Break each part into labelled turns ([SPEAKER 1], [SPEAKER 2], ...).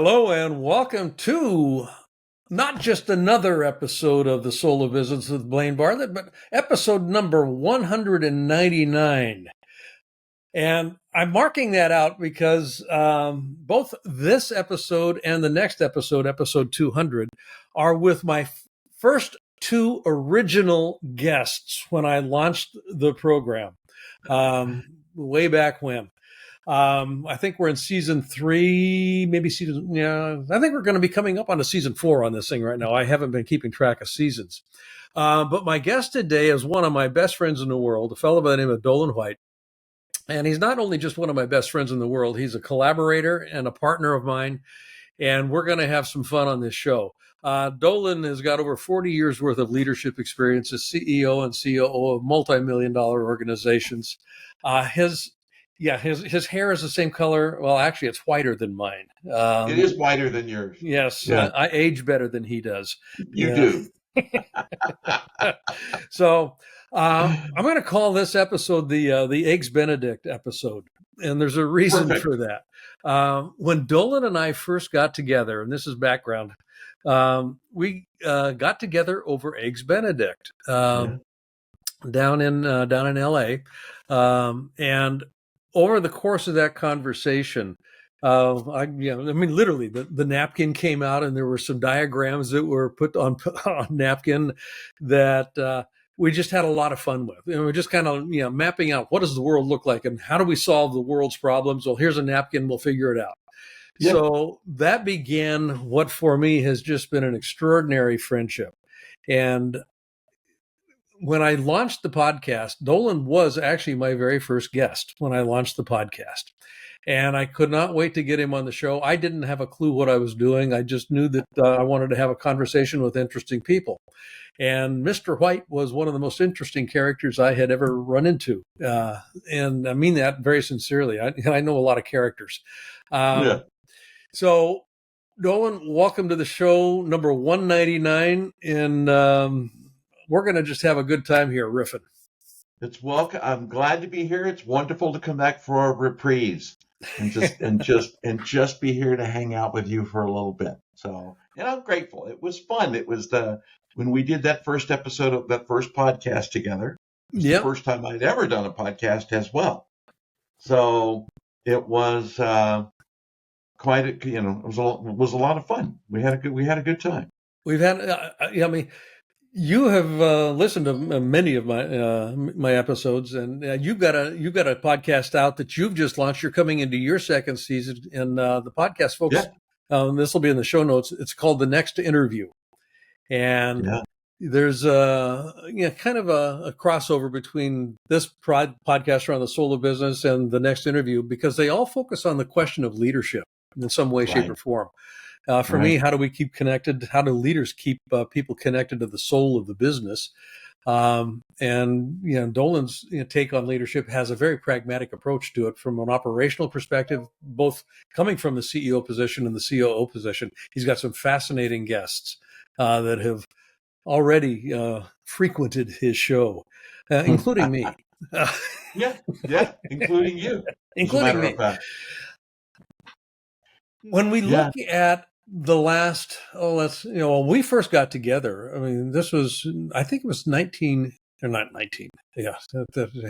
[SPEAKER 1] Hello and welcome to not just another episode of the Soul of Business with Blaine Bartlett, but episode number 199. And I'm marking that out because both this episode and the next episode, episode 200, are with my first two original guests when I launched the program way back when. I think we're in season 3, maybe I think we're going to be coming up on to season 4 on this thing right now. I haven't been keeping track of seasons. But my guest today is one of my best friends in the world, a fellow by the name of Doland White. And he's not only just one of my best friends in the world, he's a collaborator and a partner of mine. And we're going to have some fun on this show. Doland has got over 40 years worth of leadership experience as CEO and COO of multi-million-dollar organizations. His hair is the same color. Well, actually, it's whiter than mine.
[SPEAKER 2] It is whiter than yours.
[SPEAKER 1] Yes, yeah. I age better than he does.
[SPEAKER 2] You do.
[SPEAKER 1] So I'm going to call this episode the Eggs Benedict episode, and there's a reason for that. When Doland and I first got together, and this is background, we got together over Eggs Benedict down in L.A. And over the course of that conversation, literally the napkin came out and there were some diagrams that were put on napkin that we just had a lot of fun with. And we're just kind of, mapping out what does the world look like and how do we solve the world's problems? Well, here's a napkin, we'll figure it out. Yep. So that began what for me has just been an extraordinary friendship. And when I launched the podcast, Doland was actually my very first guest when I launched the podcast. And I could not wait to get him on the show. I didn't have a clue what I was doing. I just knew that I wanted to have a conversation with interesting people. And Mr. White was one of the most interesting characters I had ever run into. And I mean that very sincerely. I know a lot of characters. So, Doland, welcome to the show, number 199. And we're going to just have a good time here riffing.
[SPEAKER 2] It's welcome. I'm glad to be here. It's wonderful to come back for a reprise and just be here to hang out with you for a little bit. So, and I'm grateful. It was fun. It was when we did that first episode of that first podcast together. It was the first time I'd ever done a podcast as well. So it was quite a, it was a lot of fun. We had a good time.
[SPEAKER 1] We've had, you have listened to many of my episodes, and you've got a podcast out that you've just launched. You're coming into your second season, and the podcast, folks. Yeah. This will be in the show notes. It's called The Next Interview, and there's kind of a crossover between this podcast around the soul of business and The Next Interview because they all focus on the question of leadership in some way, shape, or form. For me, how do we keep connected? How do leaders keep people connected to the soul of the business? And Doland's take on leadership has a very pragmatic approach to it from an operational perspective, both coming from the CEO position and the COO position. He's got some fascinating guests that have already frequented his show, including me.
[SPEAKER 2] Including you.
[SPEAKER 1] Including me. When we look at the last, when we first got together, I mean, I think it was 19, or not 19. Yeah,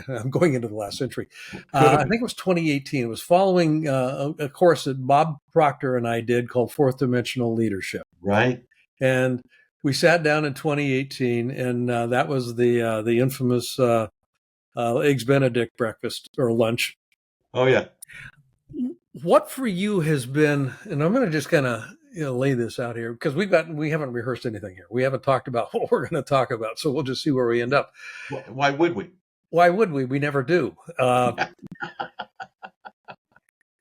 [SPEAKER 1] I'm going into the last century. I think it was 2018. It was following a course that Bob Proctor and I did called Fourth Dimensional Leadership.
[SPEAKER 2] Right.
[SPEAKER 1] And we sat down in 2018, and that was the infamous Eggs Benedict breakfast or lunch.
[SPEAKER 2] Oh, yeah.
[SPEAKER 1] What for you has been, and I'm going to just kind of lay this out here because we haven't rehearsed anything here. We haven't talked about what we're going to talk about, so we'll just see where we end up.
[SPEAKER 2] Why would we?
[SPEAKER 1] Why would we? We never do.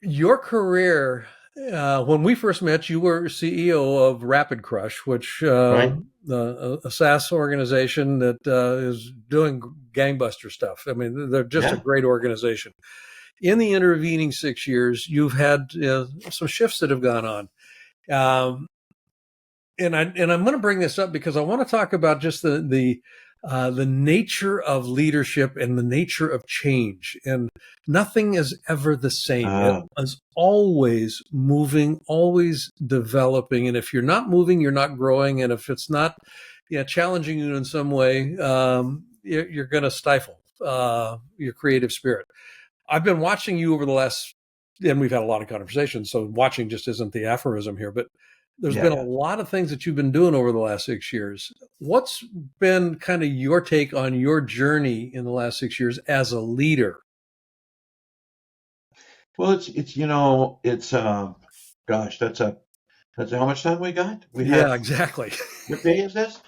[SPEAKER 1] Your career, when we first met, you were CEO of Rapid Crush, which a SaaS organization that is doing gangbuster stuff. I mean, they're just a great organization. In the intervening 6 years, you've had some shifts that have gone on. And I'm going to bring this up because I want to talk about just the the nature of leadership and the nature of change. And nothing is ever the same. It is always moving, always developing. And if you're not moving, you're not growing. And if it's not challenging you in some way, you're going to stifle your creative spirit. I've been watching you over the last, and we've had a lot of conversations, so watching just isn't the aphorism here, but there's been a lot of things that you've been doing over the last 6 years. What's been kind of your take on your journey in the last 6 years as a leader?
[SPEAKER 2] Well, gosh, that's how much time we got?
[SPEAKER 1] Exactly.
[SPEAKER 2] What day is this?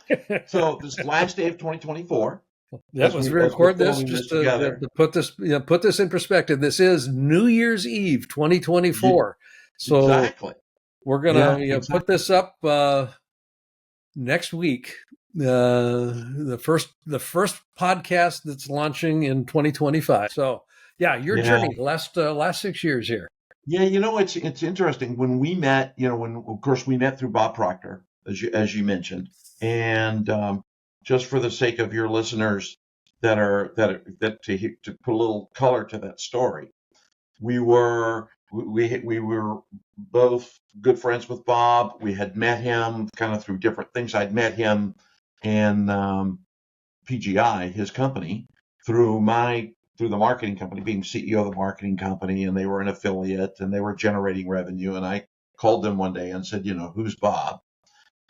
[SPEAKER 2] So this last day of 2024.
[SPEAKER 1] That was record this just to put this in perspective. This is New Year's Eve 2024. So
[SPEAKER 2] exactly.
[SPEAKER 1] We're gonna put this up next week. The first podcast that's launching in 2025. So your journey last 6 years here.
[SPEAKER 2] Yeah, it's interesting when we met. Of course we met through Bob Proctor, as you mentioned, and just for the sake of your listeners to put a little color to that story, we were both good friends with Bob. We had met him kind of through different things. I'd met him in PGI, his company, through the marketing company, being CEO of the marketing company, and they were an affiliate and they were generating revenue. And I called them one day and said, who's Bob?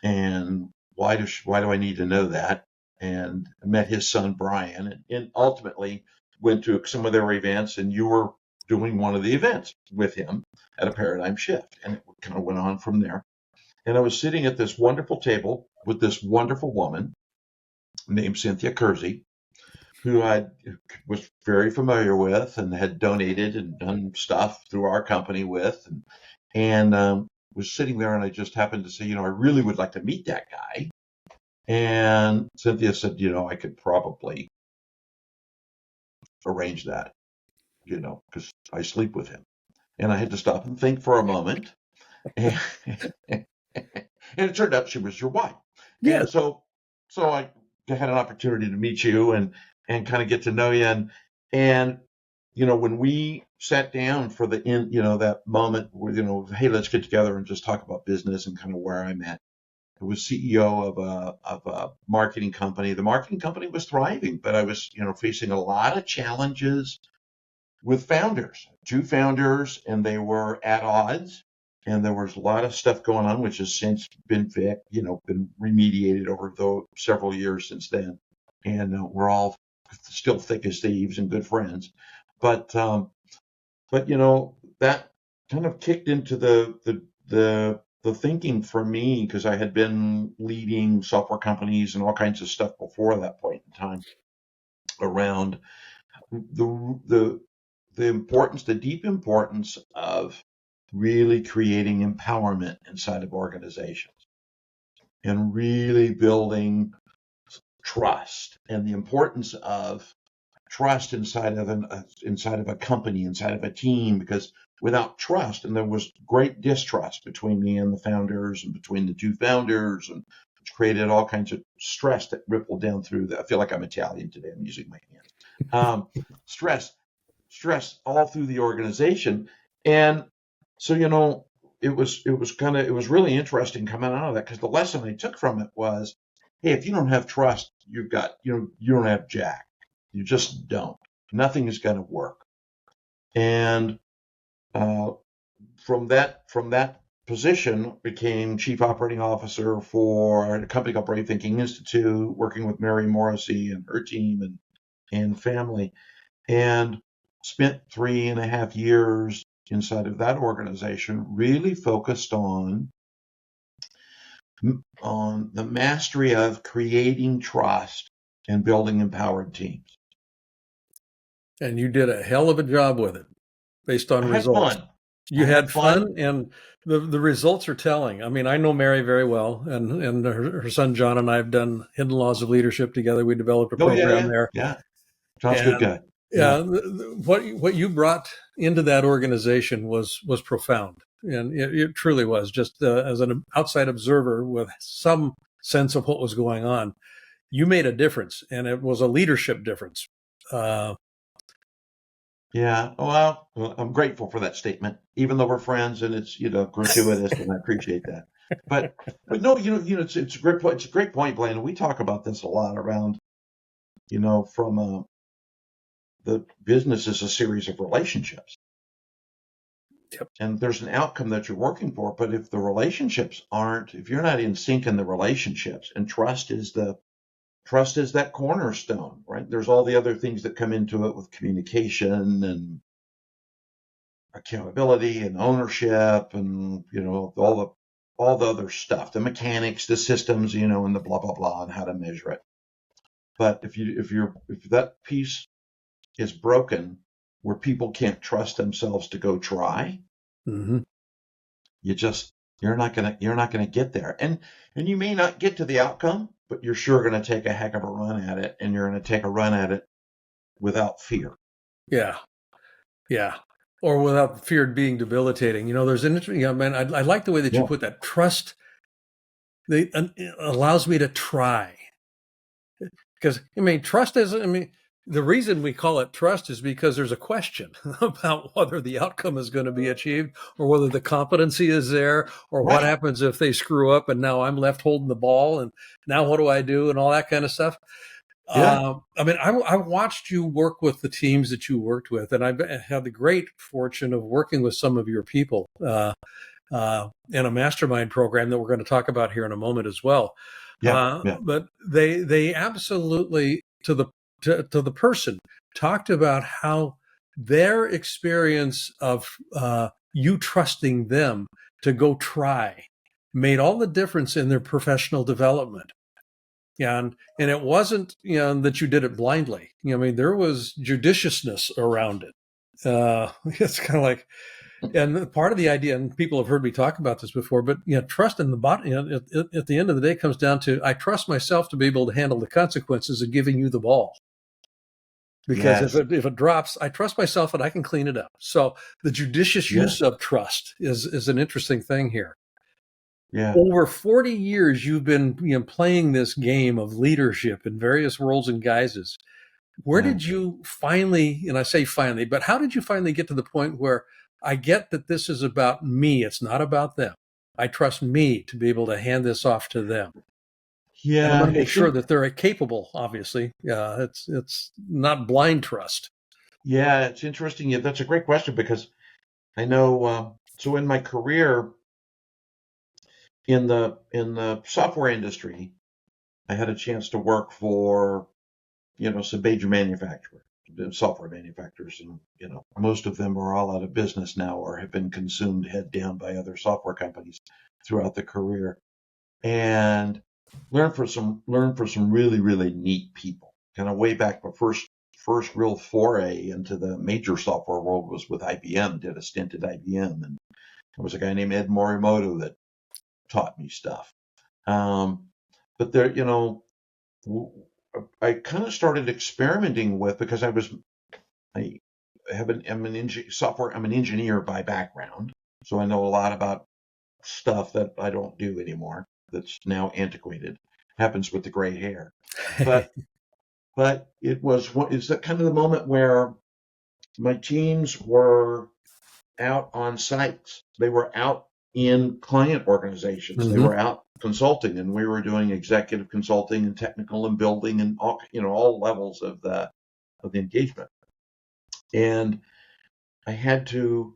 [SPEAKER 2] And why do I need to know that? And I met his son, Brian, and ultimately went to some of their events, and you were doing one of the events with him at a Paradigm Shift. And it kind of went on from there. And I was sitting at this wonderful table with this wonderful woman named Cynthia Kersey, who I was very familiar with and had donated and done stuff through our company with, and was sitting there, and I just happened to say, I really would like to meet that guy. And Cynthia said, I could probably arrange that, because I sleep with him. And I had to stop and think for a moment. And it turned out she was your wife.
[SPEAKER 1] Yeah.
[SPEAKER 2] And so I had an opportunity to meet you and kind of get to know you. And when we sat down for that moment where, hey, let's get together and just talk about business and kind of where I'm at. I was CEO of a marketing company. The marketing company was thriving, but I was, facing a lot of challenges with founders, 2 founders, and they were at odds. And there was a lot of stuff going on, which has since been been remediated over several years since then. And we're all still thick as thieves and good friends. But that kind of kicked into the thinking for me, because I had been leading software companies and all kinds of stuff before that point in time, around the importance, the deep importance of really creating empowerment inside of organizations and really building trust, and the importance of trust inside of a company, inside of a team, because without trust, and there was great distrust between me and the founders and between the 2 founders, and which created all kinds of stress that rippled down through I feel like I'm Italian today. I'm using my hands. Stress all through the organization. And so, it was really interesting coming out of that, because the lesson I took from it was, hey, if you don't have trust, you don't have jack. You just don't. Nothing is going to work. And from that position, became chief operating officer for a company called Brave Thinking Institute, working with Mary Morrissey and her team and family, and spent 3.5 years inside of that organization, really focused on the mastery of creating trust and building empowered teams. And
[SPEAKER 1] you did a hell of a job with it, based on results. You had fun, and the results are telling. I mean, I know Mary very well, and her son John and I have done Hidden Laws of Leadership together. We developed a program there.
[SPEAKER 2] Yeah, John's a good guy.
[SPEAKER 1] Yeah, what you brought into that organization was profound, and it truly was. Just as an outside observer with some sense of what was going on, you made a difference, and it was a leadership difference.
[SPEAKER 2] Yeah. Well, I'm grateful for that statement, even though we're friends and it's, gratuitous, and I appreciate that. But no, it's a great point. It's a great point, Blaine. And we talk about this a lot around, from the business is a series of relationships.
[SPEAKER 1] Yep.
[SPEAKER 2] And there's an outcome that you're working for, but if if you're not in sync in the relationships, and trust is that cornerstone, right? There's all the other things that come into it with communication and accountability and ownership and, all the other stuff, the mechanics, the systems, and the blah, blah, blah, and how to measure it. But if that piece is broken, where people can't trust themselves to go try,
[SPEAKER 1] Mm-hmm.
[SPEAKER 2] you're not gonna get there, and you may not get to the outcome, but you're sure gonna take a heck of a run at it, and you're gonna take a run at it without fear.
[SPEAKER 1] Yeah. Or without fear of being debilitating. There's an interesting. Man, I like the way that you
[SPEAKER 2] Yeah,
[SPEAKER 1] put that. Trust allows me to try, because trust is. The reason we call it trust is because there's a question about whether the outcome is going to be achieved, or whether the competency is there, or what
[SPEAKER 2] right.
[SPEAKER 1] happens if they screw up and now I'm left holding the ball, and now what do I do, and all that kind of stuff.
[SPEAKER 2] Yeah,
[SPEAKER 1] I watched you work with the teams that you worked with, and I've had the great fortune of working with some of your people in a mastermind program that we're going to talk about here in a moment as well.
[SPEAKER 2] yeah, yeah,
[SPEAKER 1] But they absolutely, to the person, talked about how their experience of you trusting them to go try made all the difference in their professional development. And it wasn't that you did it blindly. There was judiciousness around it. It's kind of like, and part of the idea, and people have heard me talk about this before, but trust in the body. At the end of the day, comes down to, I trust myself to be able to handle the consequences of giving you the ball. Because
[SPEAKER 2] yes,
[SPEAKER 1] if it drops, I trust myself that I can clean it up. So the judicious
[SPEAKER 2] yeah,
[SPEAKER 1] use of trust is an interesting thing here.
[SPEAKER 2] yeah,
[SPEAKER 1] Over 40 years, you've been playing this game of leadership in various roles and guises. Where
[SPEAKER 2] yeah.
[SPEAKER 1] did you finally, and I say finally, but how did you finally get to the point where I get that this is about me, it's not about them? I trust me to be able to hand this off to them. And I'm
[SPEAKER 2] Yeah,
[SPEAKER 1] going to make sure that they're capable, obviously. It's not blind trust.
[SPEAKER 2] yeah, it's interesting. Yeah, that's a great question, because I know. So in my career in the software industry, I had a chance to work for some major manufacturers, software manufacturers, and most of them are all out of business now or have been consumed head down by other software companies throughout the career, and learn for some really really neat people. Kind of way back, my first real foray into the major software world was with IBM. Did a stint at IBM, and there was a guy named Ed Morimoto that taught me stuff. But there, I kind of started experimenting with, because I I'm an engineer by background, so I know a lot about stuff that I don't do anymore. That's now antiquated. Happens with the gray hair, but it's that kind of the moment where my teams were out on sites. They were out in client organizations. They
[SPEAKER 1] Mm-hmm.
[SPEAKER 2] were out consulting, and we were doing executive consulting and technical and building and all levels of the engagement. And I had to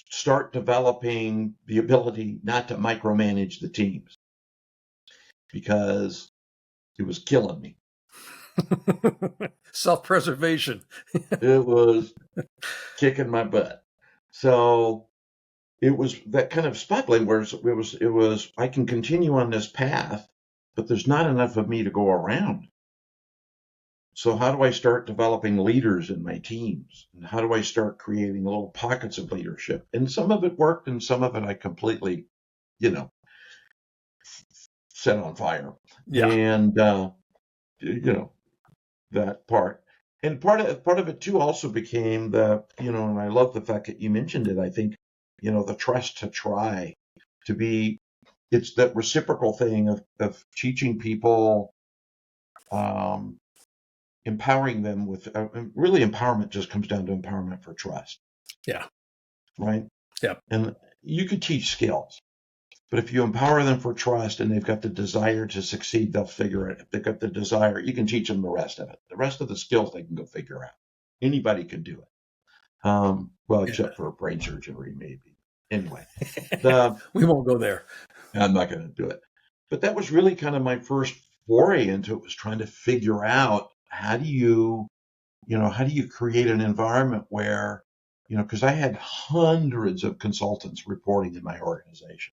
[SPEAKER 2] start developing the ability not to micromanage the teams, because it was killing me.
[SPEAKER 1] Self-preservation.
[SPEAKER 2] It was kicking my butt. So it was that kind of spot, Blaine, where it was I can continue on this path, but there's not enough of me to go around. So how do I start developing leaders in my teams? And how do I start creating little pockets of leadership? And some of it worked, and some of it I completely, set on fire.
[SPEAKER 1] Yeah.
[SPEAKER 2] And that part. And part of it too also became and I love the fact that you mentioned it. I think, the trust to try to be, it's that reciprocal thing of teaching people um, empowering them with really empowerment just comes down to empowerment for trust.
[SPEAKER 1] Yeah.
[SPEAKER 2] Right.
[SPEAKER 1] Yeah.
[SPEAKER 2] And you could teach skills, but if you empower them for trust and they've got the desire to succeed, they'll figure it. If they've got the desire, you can teach them the rest of it. The rest of the skills they can go figure out. Anybody can do it. Well, except for brain surgery, maybe. Anyway,
[SPEAKER 1] we won't go there.
[SPEAKER 2] I'm not going to do it. But that was really kind of my first foray into it, was trying to figure out how do you create an environment where, because I had hundreds of consultants reporting in my organization.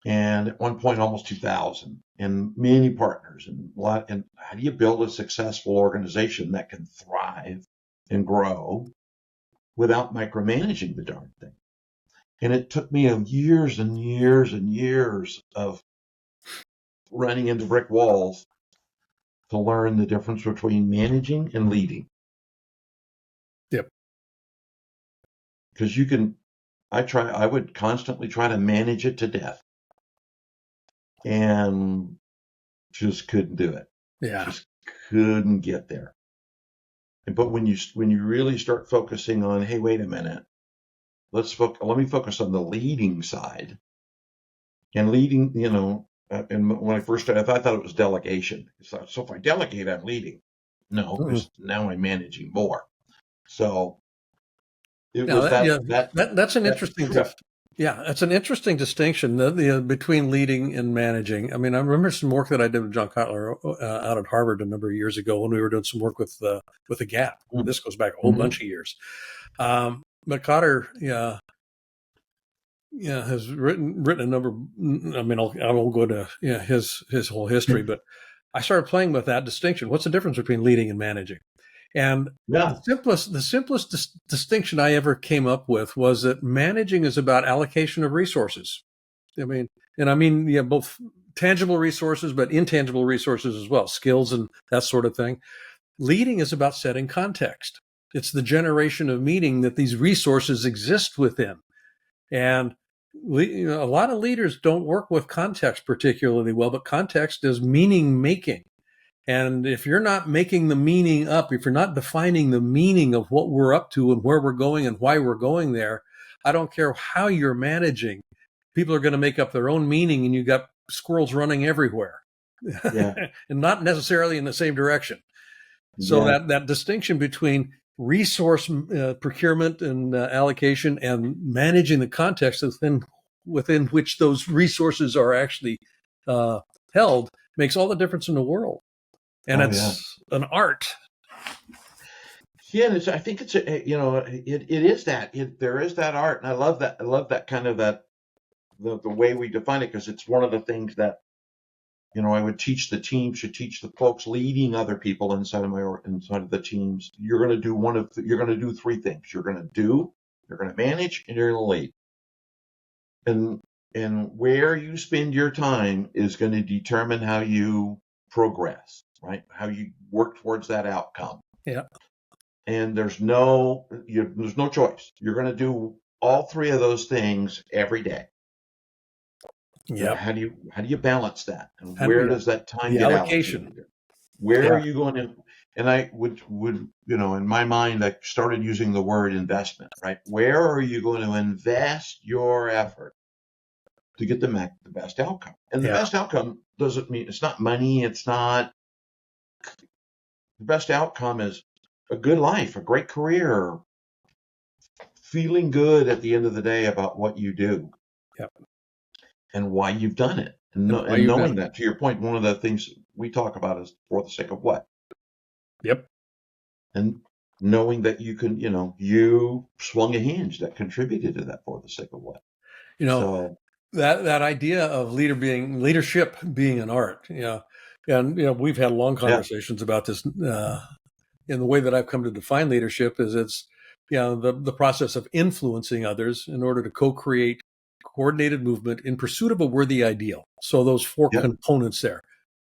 [SPEAKER 2] And at one point, almost 2,000, and many partners, and how do you build a successful organization that can thrive and grow without micromanaging the darn thing? And it took me years and years and years of running into brick walls to learn the difference between managing and leading.
[SPEAKER 1] Yep.
[SPEAKER 2] Because I would constantly try to manage it to death and just couldn't do it.
[SPEAKER 1] Yeah.
[SPEAKER 2] Just couldn't get there. But when you really start focusing on, hey, wait a minute, let me focus on the leading side. And leading, and when I first started, I thought it was delegation. So if I delegate, I'm leading. No, because now I'm managing more. So it was
[SPEAKER 1] that's an interesting that's an interesting distinction between leading and managing. I mean, I remember some work that I did with John Kotler out at Harvard a number of years ago when we were doing some work with the Gap. Mm-hmm. This goes back a whole bunch of years. But Kotter, has written a number. I mean, I won't go to his whole history, but I started playing with that distinction. What's the difference between leading and managing? And the simplest distinction I ever came up with was that managing is about allocation of resources. I mean, both tangible resources, but intangible resources as well, skills and that sort of thing. Leading is about setting context. It's the generation of meaning that these resources exist within. And a lot of leaders don't work with context particularly well, but context is meaning making. And if you're not making the meaning up, if you're not defining the meaning of what we're up to and where we're going and why we're going there, I don't care how you're managing. People are going to make up their own meaning, and you got squirrels running everywhere, and not necessarily in the same direction. So that distinction between resource procurement and allocation and managing the context within which those resources are actually held makes all the difference in the world. And it's an art.
[SPEAKER 2] Yeah, I think it's it is that. There is that art, and I love that. I love that kind of the way we define it, because it's one of the things that I would teach the team, should teach the folks leading other people inside of the teams. You're going to do three things. You're going to manage, and you're going to lead. And where you spend your time is going to determine how you progress, right? How you work towards that outcome.
[SPEAKER 1] Yeah.
[SPEAKER 2] And there's no choice. You're going to do all three of those things every day.
[SPEAKER 1] Yeah.
[SPEAKER 2] How do you balance that? And where does that time get
[SPEAKER 1] allocation?
[SPEAKER 2] Allocated? Where are you going to? And I would in my mind, I started using the word investment, right? Where are you going to invest your effort to get the best outcome? And the best outcome doesn't mean it's not money. It's not. The best outcome is a good life, a great career, feeling good at the end of the day about what you do.
[SPEAKER 1] Yep.
[SPEAKER 2] And why you've done it. And knowing that, to your point, one of the things we talk about is for the sake of what?
[SPEAKER 1] Yep.
[SPEAKER 2] And knowing that you can, you swung a hinge that contributed to that for the sake of what?
[SPEAKER 1] That idea of leadership being an art, and we've had long conversations about this. In the way that I've come to define leadership is it's, the process of influencing others in order to co-create coordinated movement in pursuit of a worthy ideal. So those four components there: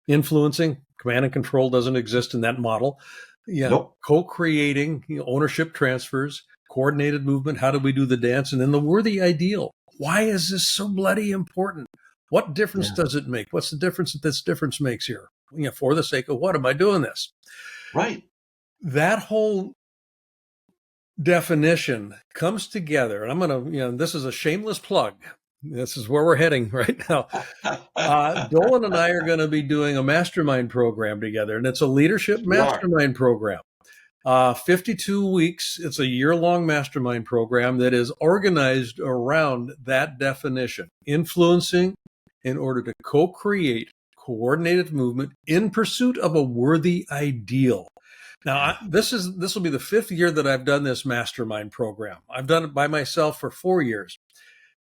[SPEAKER 1] influencing, command and control doesn't exist in that model.
[SPEAKER 2] Nope.
[SPEAKER 1] Co-creating, ownership transfers, coordinated movement. How do we do the dance? And then the worthy ideal. Why is this so bloody important? What difference does it make? What's the difference that this difference makes here? for the sake of what am I doing this?
[SPEAKER 2] Right.
[SPEAKER 1] That whole definition comes together, and I'm going to, this is a shameless plug. This is where we're heading right now. Dolan and I are going to be doing a mastermind program together, and it's a leadership
[SPEAKER 2] We are.
[SPEAKER 1] mastermind program. 52 weeks. It's a year-long mastermind program that is organized around that definition, influencing in order to co-create coordinated movement in pursuit of a worthy ideal. Now, this will be the 5th year that I've done this mastermind program. I've done it by myself for 4 years.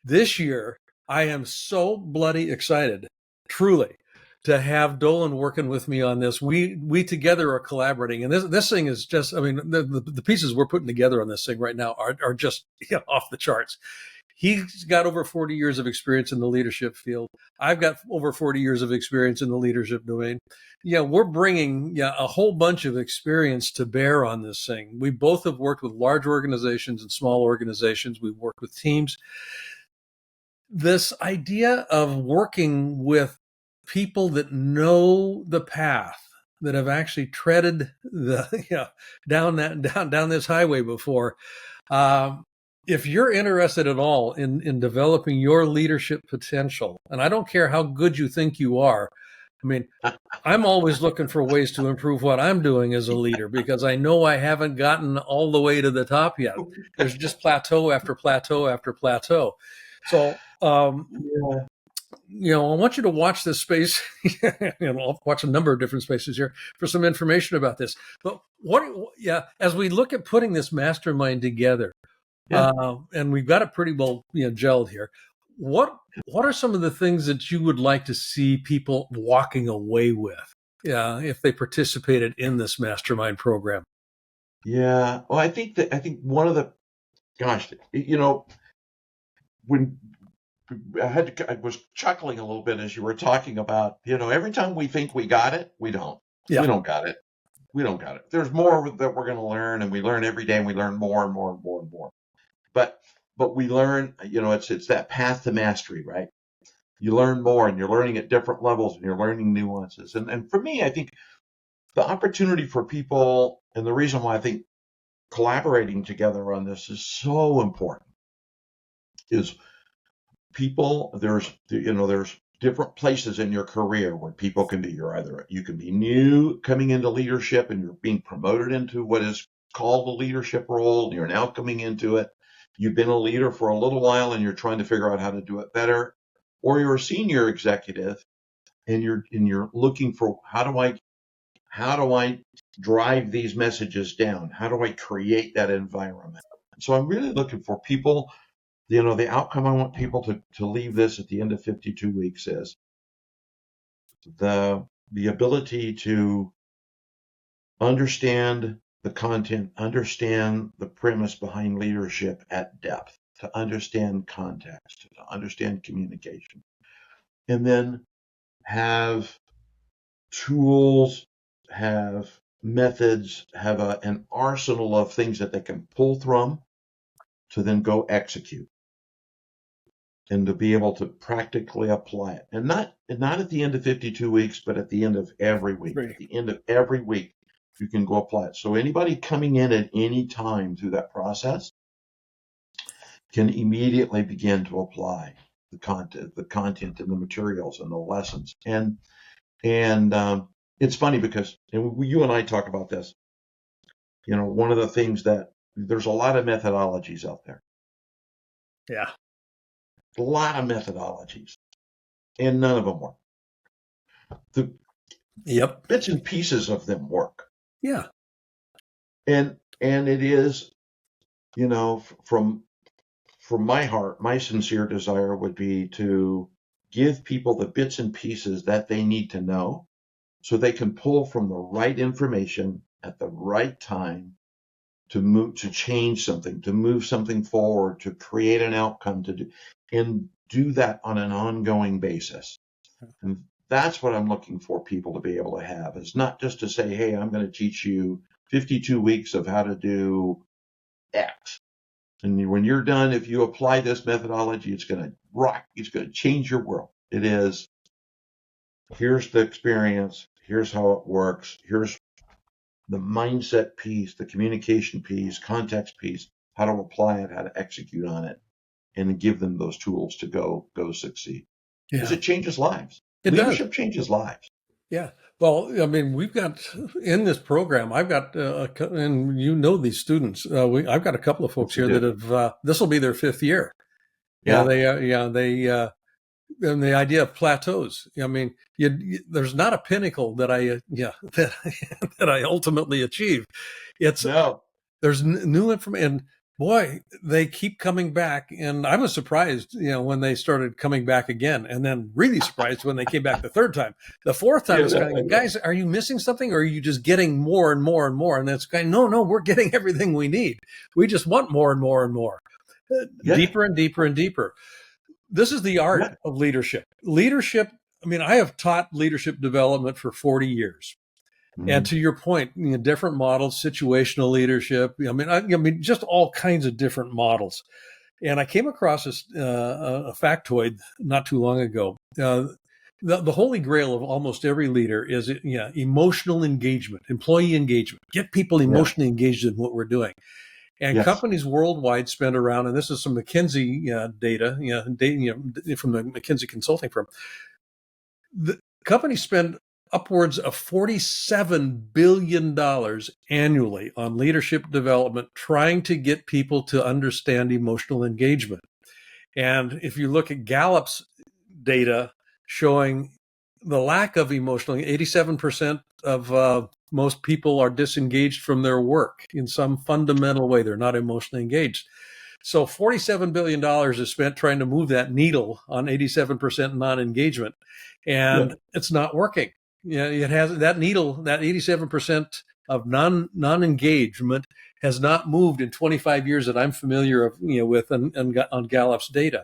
[SPEAKER 1] This year, I am so bloody excited, truly, to have Dolan working with me on this. We together are collaborating, and this thing is just, the pieces we're putting together on this thing right now are just off the charts. He's got over 40 years of experience in the leadership field. I've got over 40 years of experience in the leadership domain. We're bringing a whole bunch of experience to bear on this thing. We both have worked with large organizations and small organizations. We've worked with teams. This idea of working with people that know the path, that have actually treaded down this highway before. If you're interested at all in developing your leadership potential, and I don't care how good you think you are, I'm always looking for ways to improve what I'm doing as a leader, because I know I haven't gotten all the way to the top yet. There's just plateau after plateau after plateau. So, I want you to watch this space. I'll watch a number of different spaces here for some information about this. But as we look at putting this mastermind together, and we've got it pretty well, gelled here. What are some of the things that you would like to see people walking away with, if they participated in this mastermind program?
[SPEAKER 2] Yeah. Well, I think one of the, when I was chuckling a little bit as you were talking about, every time we think we got it, we don't.
[SPEAKER 1] Yeah.
[SPEAKER 2] We don't got it. We don't got it. There's more that we're going to learn, and we learn every day, and we learn more and more and more and more. But we learn, it's that path to mastery, right? You learn more, and you're learning at different levels, and you're learning nuances. And for me, I think the opportunity for people, and the reason why I think collaborating together on this is so important, is people, there's different places in your career where people can be. You can be new coming into leadership, and you're being promoted into what is called a leadership role, and you're now coming into it. You've been a leader for a little while, and you're trying to figure out how to do it better. Or you're a senior executive, and you're looking for how do I drive these messages down? How do I create that environment? So I'm really looking for people. The outcome I want people to leave this at the end of 52 weeks is the ability to understand the content, understand the premise behind leadership at depth, to understand context, to understand communication, and then have tools, have methods, have an arsenal of things that they can pull from to then go execute, and to be able to practically apply it. And not at the end of 52 weeks, but at the end of every week.
[SPEAKER 1] Right.
[SPEAKER 2] At the end of every week, you can go apply it. So anybody coming in at any time through that process can immediately begin to apply the content and the materials and the lessons. And it's funny because, and you and I talk about this, one of the things that there's a lot of methodologies out there.
[SPEAKER 1] Yeah.
[SPEAKER 2] A lot of methodologies, and none of them work. The bits and pieces of them work.
[SPEAKER 1] Yeah.
[SPEAKER 2] And it is, from my heart, my sincere desire would be to give people the bits and pieces that they need to know, so they can pull from the right information at the right time to change something, to move something forward, to create an outcome, and do that on an ongoing basis. And that's what I'm looking for people to be able to have. It's not just to say, hey, I'm going to teach you 52 weeks of how to do X. And when you're done, if you apply this methodology, it's going to rock. It's going to change your world. It is, here's the experience. Here's how it works. Here's the mindset piece, the communication piece, context piece, how to apply it, how to execute on it, and give them those tools to go succeed. Because
[SPEAKER 1] Yeah,
[SPEAKER 2] it changes lives.
[SPEAKER 1] it does.
[SPEAKER 2] Leadership changes lives.
[SPEAKER 1] Yeah. Well, I mean, we've got in this program, I've got, and you know, these students, I've got a couple of folks
[SPEAKER 2] Yes, you
[SPEAKER 1] here that
[SPEAKER 2] do.
[SPEAKER 1] have, this will be their fifth year.
[SPEAKER 2] Yeah.
[SPEAKER 1] And the idea of plateaus. I mean, there's not a pinnacle that that, that I ultimately achieve. It's
[SPEAKER 2] No.
[SPEAKER 1] there's new information. And boy, they keep coming back. And I was surprised, when they started coming back again, and then really surprised when they came back the third time. The fourth time,
[SPEAKER 2] Yeah,
[SPEAKER 1] it's kind
[SPEAKER 2] I
[SPEAKER 1] of,
[SPEAKER 2] know.
[SPEAKER 1] guys, are you missing something, or are you just getting more and more and more? And it's kind of, no, we're getting everything we need. We just want more and more and more,
[SPEAKER 2] Yeah.
[SPEAKER 1] deeper and deeper and deeper. This is the art
[SPEAKER 2] Yeah.
[SPEAKER 1] of leadership. Leadership, I mean, I have taught leadership development for 40 years. And
[SPEAKER 2] Mhm.
[SPEAKER 1] to your point, different models, situational leadership. I mean, just all kinds of different models. And I came across a factoid not too long ago. The holy grail of almost every leader is emotional engagement, employee engagement. Get people
[SPEAKER 2] Yeah.
[SPEAKER 1] emotionally engaged in what we're doing. And
[SPEAKER 2] Yes.
[SPEAKER 1] companies worldwide spend around, and this is some McKinsey data, from the McKinsey consulting firm. The companies spend upwards of $47 billion annually on leadership development, trying to get people to understand emotional engagement. And if you look at Gallup's data showing the lack of emotional, 87% of most people are disengaged from their work in some fundamental way. They're not emotionally engaged. So $47 billion is spent trying to move that needle on 87% non-engagement,
[SPEAKER 2] Yeah.
[SPEAKER 1] and it's not working. It has that needle, that 87% of non-engagement has not moved in 25 years that I'm familiar with on Gallup's data.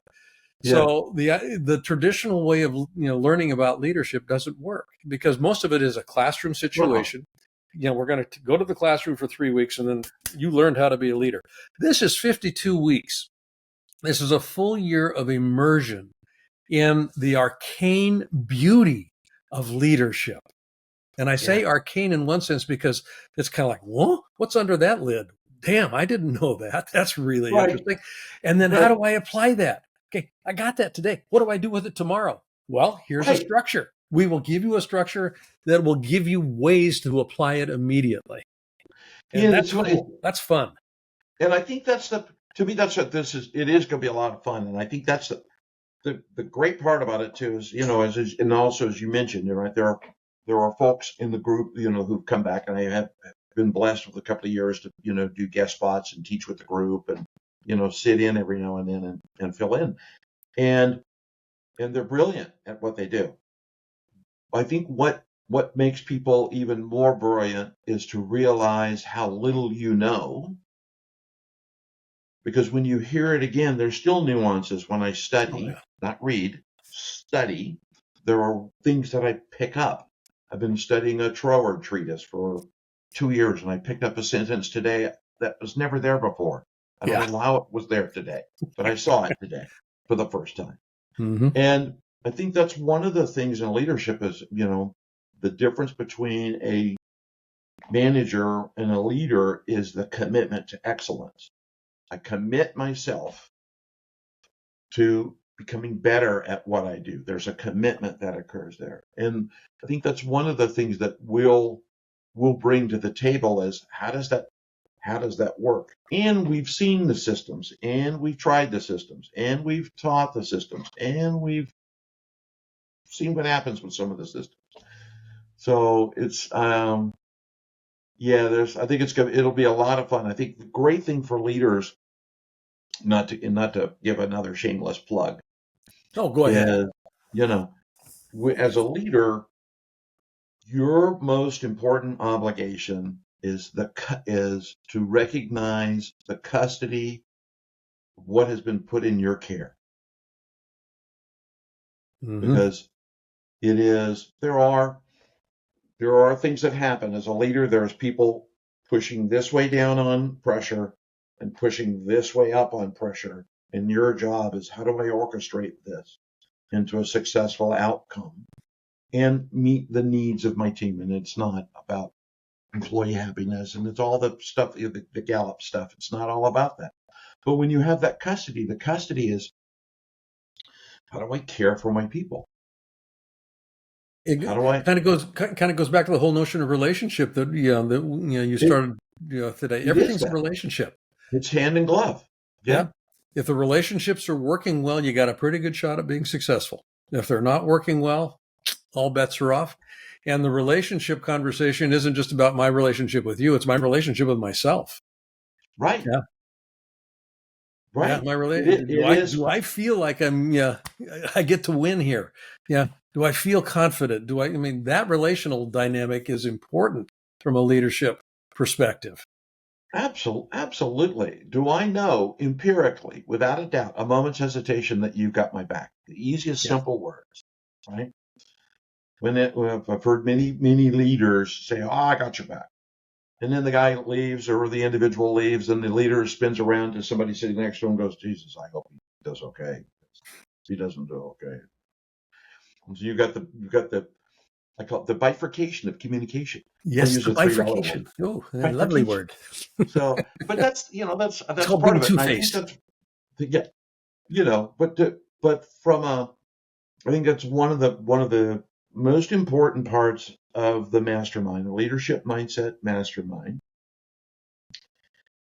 [SPEAKER 2] Yeah.
[SPEAKER 1] So the traditional way of learning about leadership doesn't work, because most of it is a classroom
[SPEAKER 2] Well,
[SPEAKER 1] situation. We're going to go to the classroom for 3 weeks, and then you learned how to be a leader. This is 52 weeks. This is a full year of immersion in the arcane beauty of leadership. And I
[SPEAKER 2] yeah.
[SPEAKER 1] say arcane in one sense because it's kind of like, whoa, what's under that lid? Damn, I didn't know that. That's really
[SPEAKER 2] Right.
[SPEAKER 1] interesting. And then how
[SPEAKER 2] Right.
[SPEAKER 1] do I apply that? Okay, I got that today. What do I do with it tomorrow? Well, here's a
[SPEAKER 2] Right.
[SPEAKER 1] structure. We will give you a structure that will give you ways to apply it immediately. And
[SPEAKER 2] Yeah,
[SPEAKER 1] that's
[SPEAKER 2] it's funny.
[SPEAKER 1] cool. That's fun.
[SPEAKER 2] And I think to me, that's what this is. It is going to be a lot of fun. And I think that's the great part about it too is, and also, as you mentioned, you're right, there are folks in the group, who've come back, and I have been blessed with a couple of years to, do guest spots and teach with the group and, sit in every now and then and fill in. And they're brilliant at what they do. I think what makes people even more brilliant is to realize how little you know, because when you hear it again, there's still nuances. When I
[SPEAKER 1] Oh,
[SPEAKER 2] study,
[SPEAKER 1] yeah.
[SPEAKER 2] not read, study, there are things that I pick up. I've been studying a Trower treatise for 2 years, and I picked up a sentence today that was never there before. I don't
[SPEAKER 1] Yeah.
[SPEAKER 2] know how it was there today, but I saw it today for the first time.
[SPEAKER 1] Mm-hmm.
[SPEAKER 2] And I think that's one of the things in leadership is, the difference between a manager and a leader is the commitment to excellence. I commit myself to becoming better at what I do. There's a commitment that occurs there. And I think that's one of the things that we'll bring to the table is how does that work? And we've seen the systems, and we've tried the systems, and we've taught the systems, and we've seen what happens with some of the systems. So it's yeah, I think it'll be a lot of fun. I think the great thing for leaders, not to give another shameless plug,
[SPEAKER 1] Oh, go ahead.
[SPEAKER 2] is, you know, as a leader, your most important obligation is to recognize the custody of what has been put in your care,
[SPEAKER 1] Mm-hmm.
[SPEAKER 2] because there are things that happen as a leader. There's people pushing this way down on pressure and pushing this way up on pressure. And your job is, how do I orchestrate this into a successful outcome? and meet the needs of my team. And it's not about employee happiness, and it's all the stuff, the Gallup stuff. It's not all about that. But when you have that custody, the custody is, how do I care for my people?
[SPEAKER 1] It
[SPEAKER 2] How do I?
[SPEAKER 1] kind of goes back to the whole notion of relationship that you started today.
[SPEAKER 2] It is
[SPEAKER 1] Everything's a
[SPEAKER 2] that.
[SPEAKER 1] relationship.
[SPEAKER 2] It's hand in glove.
[SPEAKER 1] Yeah. If the relationships are working well, you got a pretty good shot at being successful. If they're not working well, all bets are off. And the relationship conversation isn't just about my relationship with you; it's my relationship with myself.
[SPEAKER 2] Right.
[SPEAKER 1] Yeah. Yeah,
[SPEAKER 2] Right.
[SPEAKER 1] my
[SPEAKER 2] It,
[SPEAKER 1] relation.
[SPEAKER 2] it is.
[SPEAKER 1] Do I feel like I get to win here? Yeah. Do I feel confident? I mean, that relational dynamic is important from a leadership perspective.
[SPEAKER 2] Absolutely. Do I know empirically, without a doubt, a moment's hesitation that you've got my back? The easiest,
[SPEAKER 1] Yeah.
[SPEAKER 2] simple words, right? I've heard many leaders say, "Oh, I got your back," and then the guy leaves or the individual leaves, and the leader spins around to somebody sitting next to him, and goes, "Jesus, I hope he does okay. If he doesn't do okay." And so you've got the I call it the bifurcation of communication. I'll
[SPEAKER 1] Yes,
[SPEAKER 2] use
[SPEAKER 1] the
[SPEAKER 2] a $3
[SPEAKER 1] bifurcation.
[SPEAKER 2] word.
[SPEAKER 1] Oh, a lovely
[SPEAKER 2] Bifurcation.
[SPEAKER 1] word.
[SPEAKER 2] So, but that's
[SPEAKER 1] It's
[SPEAKER 2] that's
[SPEAKER 1] called
[SPEAKER 2] part
[SPEAKER 1] being
[SPEAKER 2] of it, and I think
[SPEAKER 1] two-faced.
[SPEAKER 2] that's yeah, but from I think that's one of the most important parts of the mastermind, the leadership mindset mastermind,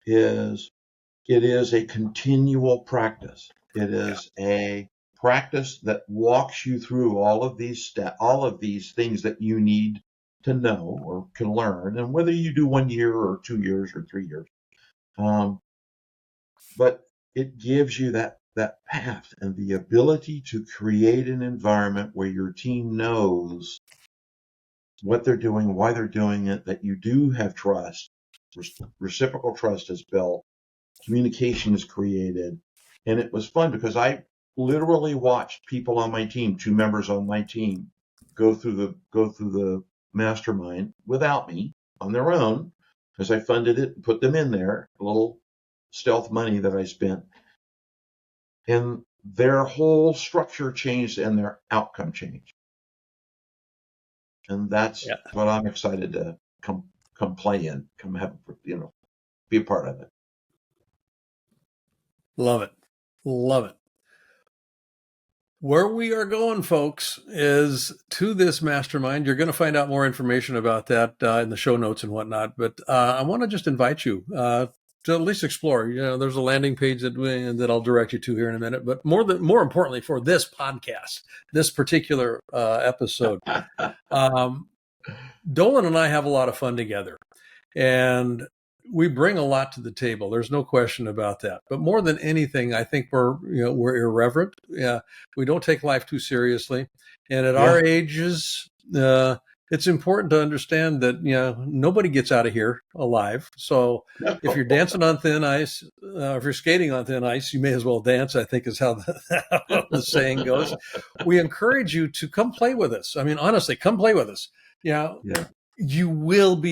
[SPEAKER 2] is it is a continual practice. It
[SPEAKER 1] Yeah.
[SPEAKER 2] is a practice that walks you through all of these things that you need to know or can learn, and whether you do 1 year or 2 years or 3 years, um, but it gives you that path and the ability to create an environment where your team knows what they're doing, why they're doing it, that you do have trust, reciprocal trust is built, communication is created. And it was fun because I literally watched people on my team, two members on my team, go through the mastermind without me on their own, because I funded it and put them in there, a little stealth money that I spent. And their whole structure changed and their outcome changed. And that's
[SPEAKER 1] Yeah.
[SPEAKER 2] what I'm excited to come play in, come have, be a part of it.
[SPEAKER 1] Love it. Love it. Where we are going, folks, is to this mastermind. You're going to find out more information about that in the show notes and whatnot. But I want to just invite you to at least explore. There's a landing page that I'll direct you to here in a minute. But more importantly, for this podcast, this particular episode, Dolan and I have a lot of fun together, and we bring a lot to the table. There's no question about that. But more than anything, I think we're irreverent. Yeah, we don't take life too seriously, and at
[SPEAKER 2] Yeah.
[SPEAKER 1] our ages, it's important to understand that nobody gets out of here alive. So if you're dancing on thin ice, if you're skating on thin ice, you may as well dance, I think is how the saying goes. We encourage you to come play with us. I mean, honestly, come play with us. Yeah,
[SPEAKER 2] Yeah.
[SPEAKER 1] you will be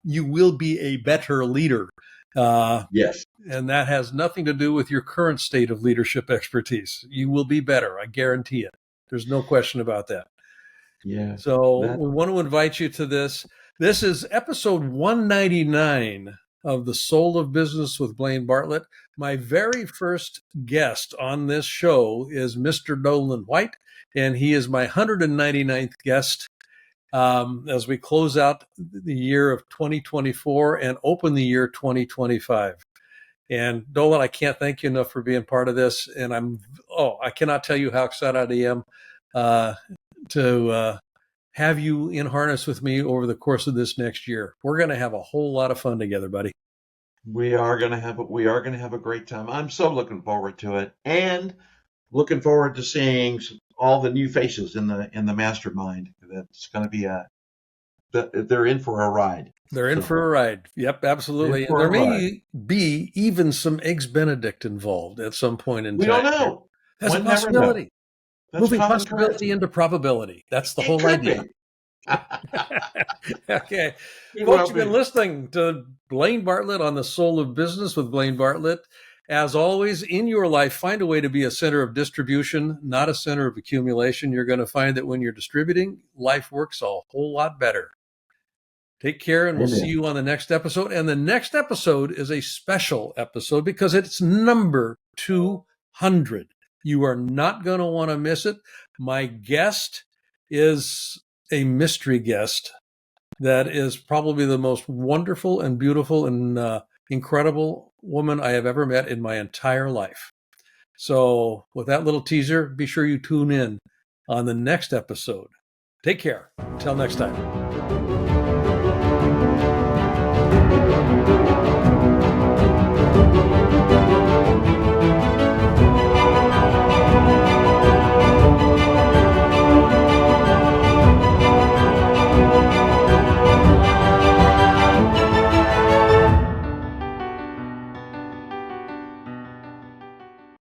[SPEAKER 1] you will be a better leader.
[SPEAKER 2] Yes.
[SPEAKER 1] And that has nothing to do with your current state of leadership expertise. You will be better. I guarantee it. There's no question about that.
[SPEAKER 2] Yeah.
[SPEAKER 1] So
[SPEAKER 2] That
[SPEAKER 1] we want to invite you to this. This is episode 199 of The Soul of Business with Blaine Bartlett. My very first guest on this show is Mr. Doland White, and he is my 199th guest as we close out the year of 2024 and open the year 2025. And Dolan, I can't thank you enough for being part of this. And I cannot tell you how excited I am to have you in harness with me over the course of this next year. We're going to have a whole lot of fun together, buddy.
[SPEAKER 2] we are going to have a great time. I'm so looking forward to it, and looking forward to seeing all the new faces in the mastermind. That's going to be they're in for a ride.
[SPEAKER 1] They're in
[SPEAKER 2] So,
[SPEAKER 1] for a ride. Yep,
[SPEAKER 2] in
[SPEAKER 1] absolutely. And
[SPEAKER 2] for
[SPEAKER 1] there
[SPEAKER 2] a ride.
[SPEAKER 1] may be even some Eggs Benedict involved at some point in
[SPEAKER 2] We
[SPEAKER 1] time.
[SPEAKER 2] don't know.
[SPEAKER 1] That's a
[SPEAKER 2] One never know.
[SPEAKER 1] possibility.
[SPEAKER 2] That's
[SPEAKER 1] Moving
[SPEAKER 2] common
[SPEAKER 1] possibility
[SPEAKER 2] currency.
[SPEAKER 1] into probability. That's the
[SPEAKER 2] It
[SPEAKER 1] whole
[SPEAKER 2] could
[SPEAKER 1] idea.
[SPEAKER 2] be.
[SPEAKER 1] Okay.
[SPEAKER 2] Could
[SPEAKER 1] Folks,
[SPEAKER 2] well
[SPEAKER 1] you've been
[SPEAKER 2] be.
[SPEAKER 1] listening to Blaine Bartlett on The Soul of Business with Blaine Bartlett. As always, in your life, find a way to be a center of distribution, not a center of accumulation. You're going to find that when you're distributing, life works a whole lot better. Take care, and we'll see you on the next episode. And the next episode is a special episode because it's number 200. You are not going to want to miss it. My guest is a mystery guest that is probably the most wonderful and beautiful and incredible woman I have ever met in my entire life. So with that little teaser, be sure you tune in on the next episode. Take care. Until next time.